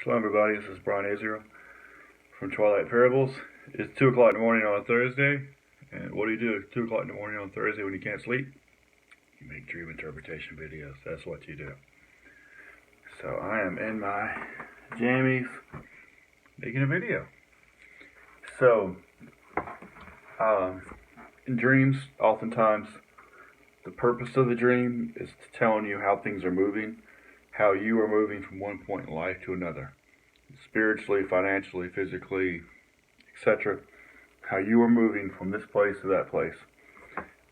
Hello everybody, this is Brian Azrael from Twilight Parables. It's 2 o'clock in the morning on a Thursday, and what do you do at 2 o'clock in the morning on Thursday when you can't sleep? You make dream interpretation videos, that's what you do. So I am in my jammies making a video. So, in dreams, oftentimes, the purpose of the dream is to telling you how things are moving, how you are moving from one point in life to another. Spiritually, financially, physically, etc. How you are moving from this place to that place.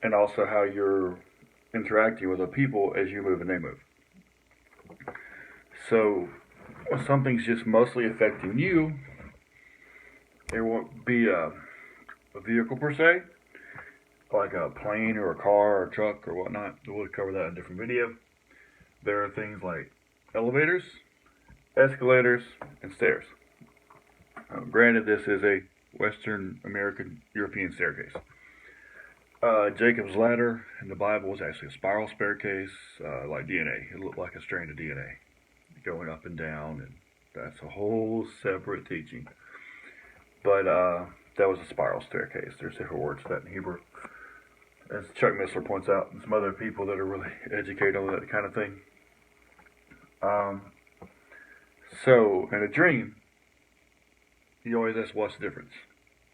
And also how you're interacting with other people as you move and they move. So, when something's just mostly affecting you, there won't be a vehicle per se, like a plane or a car or a truck or whatnot. We'll cover that in a different video. There are things like elevators, escalators, and stairs. Granted, this is a Western American European staircase. Jacob's ladder in the Bible is actually a spiral staircase, like DNA. It looked like a strand of DNA going up and down, and that's a whole separate teaching. But that was a spiral staircase. There's different words for that in Hebrew. As Chuck Missler points out, and some other people that are really educated on that kind of thing. So, in a dream, you always ask what's the difference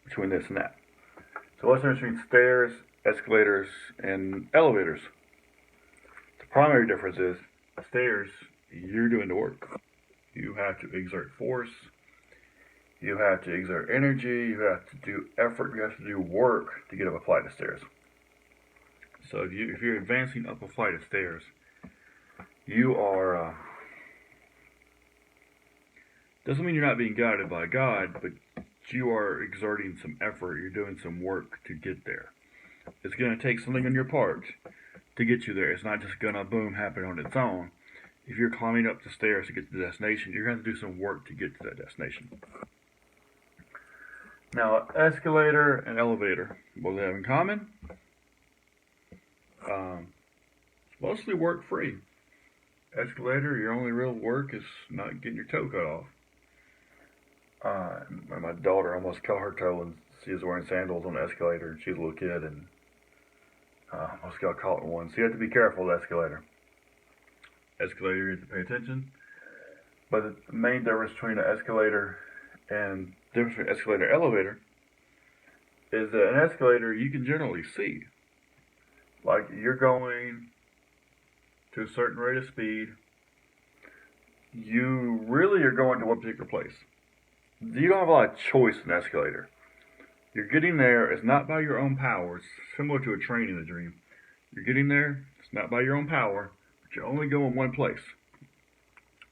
between this and that. So what's the difference between stairs, escalators, and elevators? The primary difference is, stairs, you're doing the work. You have to exert force. You have to exert energy. You have to do effort. You have to do work to get up a flight of stairs. So if you're advancing up a flight of stairs, you are, doesn't mean you're not being guided by God, but you are exerting some effort. You're doing some work to get there. It's going to take something on your part to get you there. It's not just going to, boom, happen on its own. If you're climbing up the stairs to get to the destination, you're going to do some work to get to that destination. Now, escalator and elevator, what do they have in common? It's mostly work-free. Escalator, your only real work is not getting your toe cut off. My daughter almost cut her toe when she was wearing sandals on the escalator, and she was a little kid, and almost got caught in one. So you have to be careful with the escalator. Escalator, you have to pay attention. But the main difference between an escalator and the difference between escalator and elevator is that an escalator you can generally see. Like you're going to a certain rate of speed, you really are going to one particular place. You don't have a lot of choice in an escalator. You're getting there, it's not by your own power. It's similar to a train in a dream. You're getting there, it's not by your own power, but you're only going one place.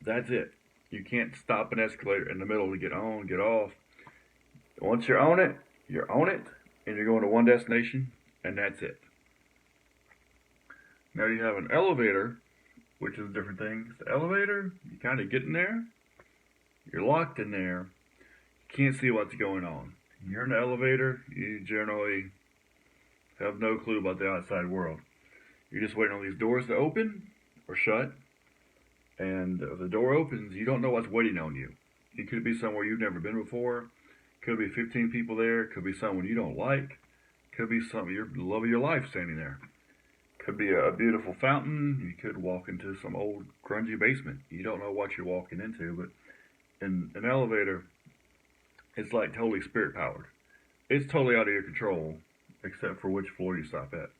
That's it. You can't stop an escalator in the middle to get on, get off. Once you're on it, and you're going to one destination, and that's it. Now you have an elevator, which is a different thing. The elevator, you kind of get in there, you're locked in there, you can't see what's going on. You're in the elevator, you generally have no clue about the outside world. You're just waiting on these doors to open or shut, and if the door opens, you don't know what's waiting on you. It could be somewhere you've never been before, could be 15 people there, could be someone you don't like, could be something the love of your life standing there. Could be a beautiful fountain. You could walk into some old grungy basement. You don't know what you're walking into, but in an elevator, it's like totally spirit powered. It's totally out of your control, except for which floor you stop at.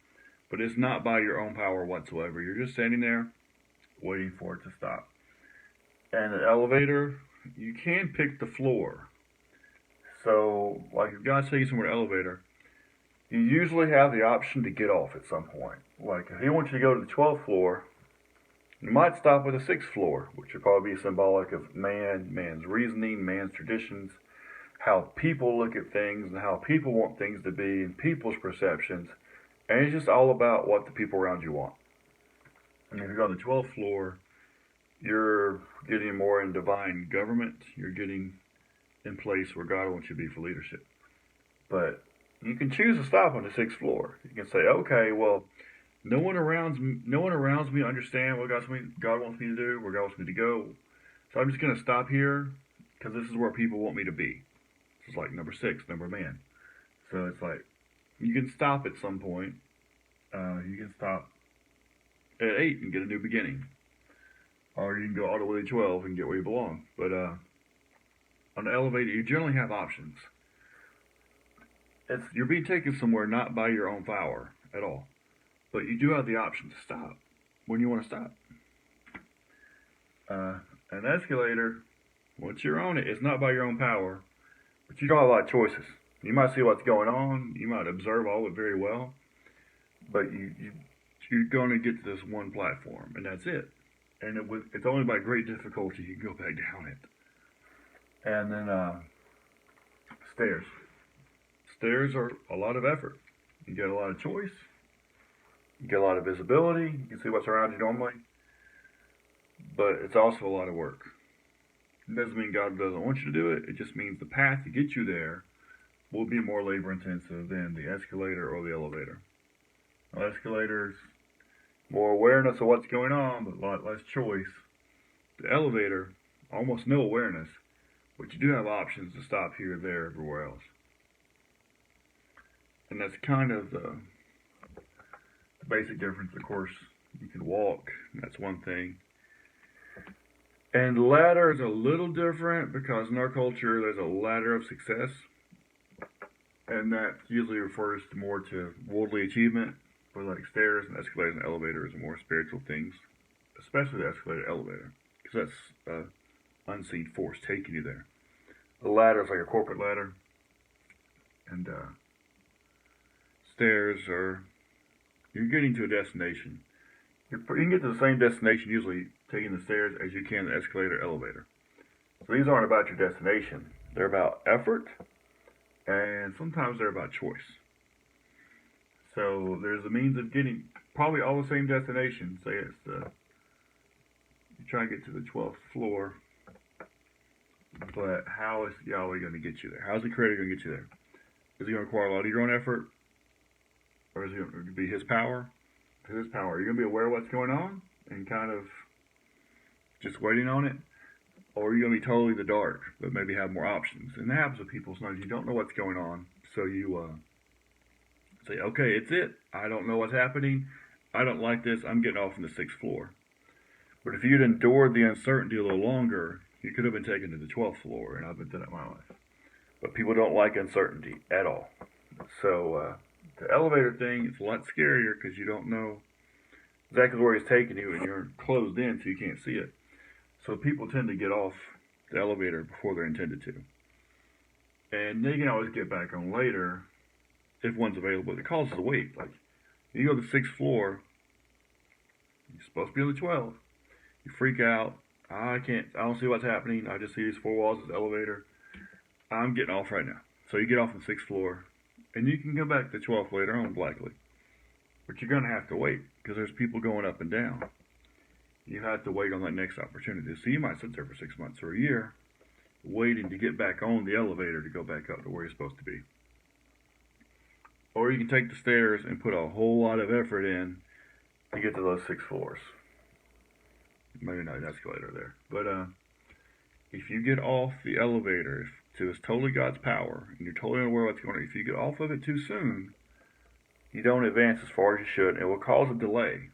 But it's not by your own power whatsoever. You're just standing there, waiting for it to stop. And an elevator, you can pick the floor. So, like if God's taking you somewhere in an elevator, you usually have the option to get off at some point. Like, if he wants you to go to the 12th floor, you might stop at the 6th floor, which would probably be symbolic of man's reasoning, man's traditions, how people look at things, and how people want things to be, and people's perceptions. And it's just all about what the people around you want. And if you go on the 12th floor, you're getting more in divine government. You're getting in place where God wants you to be for leadership. But you can choose to stop on the 6th floor. You can say, okay, well, no one around me understand what God wants me to do, where God wants me to go. So I'm just going to stop here because this is where people want me to be. This is like number 6, number man. So it's like, you can stop at some point. You can stop at 8 and get a new beginning. Or you can go all the way to 12 and get where you belong. But on the elevator, you generally have options. You're being taken somewhere not by your own power at all. But you do have the option to stop when you want to stop. An escalator, once you're on it, it's not by your own power. But you don't have a lot of choices. You might see what's going on. You might observe all of it very well. But you're going to get to this one platform, and that's it. And it's only by great difficulty you can go back down it. And then stairs. Stairs are a lot of effort. You get a lot of choice. You get a lot of visibility. You can see what's around you normally. But it's also a lot of work. It doesn't mean God doesn't want you to do it. It just means the path to get you there will be more labor intensive than the escalator or the elevator. Now, escalators, more awareness of what's going on, but a lot less choice. The elevator, almost no awareness, but you do have options to stop here, there, everywhere else. And that's kind of the basic difference. Of course, you can walk, that's one thing. And the ladder is a little different because in our culture there's a ladder of success. And that usually refers more to worldly achievement, where like stairs and escalators and elevators are more spiritual things, especially the escalator elevator, because that's an unseen force taking you there. The ladder is like a corporate ladder, and stairs are, you're getting to a destination. You can get to the same destination usually taking the stairs as you can the escalator elevator. So these aren't about your destination. They're about effort, and sometimes they're about choice. So there's a means of getting probably all the same destination. Say it's you try to get to the 12th floor, but how is Yahweh going to get you there? How's the Creator going to get you there? Is he going to require a lot of your own effort, or is it going to be His power? His power. Are you going to be aware of what's going on and kind of just waiting on it? Or are you going to be totally in the dark, but maybe have more options? And that happens with people sometimes. You don't know what's going on, so you say, okay, it's it. I don't know what's happening. I don't like this. I'm getting off from the 6th floor. But if you'd endured the uncertainty a little longer, you could have been taken to the 12th floor, and I've been through that in my life. But people don't like uncertainty at all. So the elevator thing is a lot scarier because you don't know exactly where he's taking you, and you're closed in so you can't see it. So people tend to get off the elevator before they're intended to. And they can always get back on later if one's available. It causes a wait. Like, you go to the 6th floor, you're supposed to be on the 12th. You freak out. I don't see what's happening. I just see these 4 walls of the elevator. I'm getting off right now. So you get off on the 6th floor, and you can come back to the 12th later on, likely. But you're going to have to wait, because there's people going up and down. You have to wait on that next opportunity. So you might sit there for 6 months or a year, waiting to get back on the elevator to go back up to where you're supposed to be. Or you can take the stairs and put a whole lot of effort in to get to those 6 floors. Maybe not an escalator there. But if you get off the elevator to it's totally God's power, and you're totally unaware of what's going on, if you get off of it too soon, you don't advance as far as you should. It will cause a delay.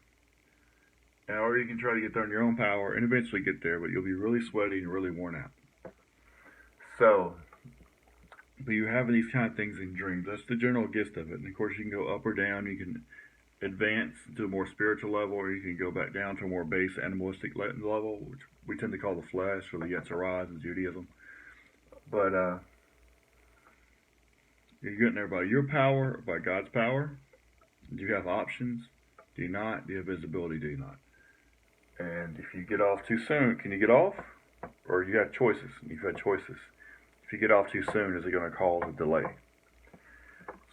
Or you can try to get there on your own power and eventually get there, but you'll be really sweaty and really worn out. So, but you have these kind of things in dreams. That's the general gist of it. And of course, you can go up or down. You can advance to a more spiritual level, or you can go back down to a more base animalistic level, which we tend to call the flesh, or the Yetzer in Judaism. But you're getting there by your power, or by God's power. Do you have options? Do you not? Do you have visibility? Do you not? And if you get off too soon, can you get off? Or you have choices, and you've had choices. If you get off too soon, is it going to cause a delay?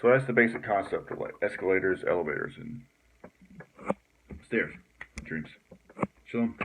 So that's the basic concept of escalators, elevators, and stairs. Dreams. Shalom.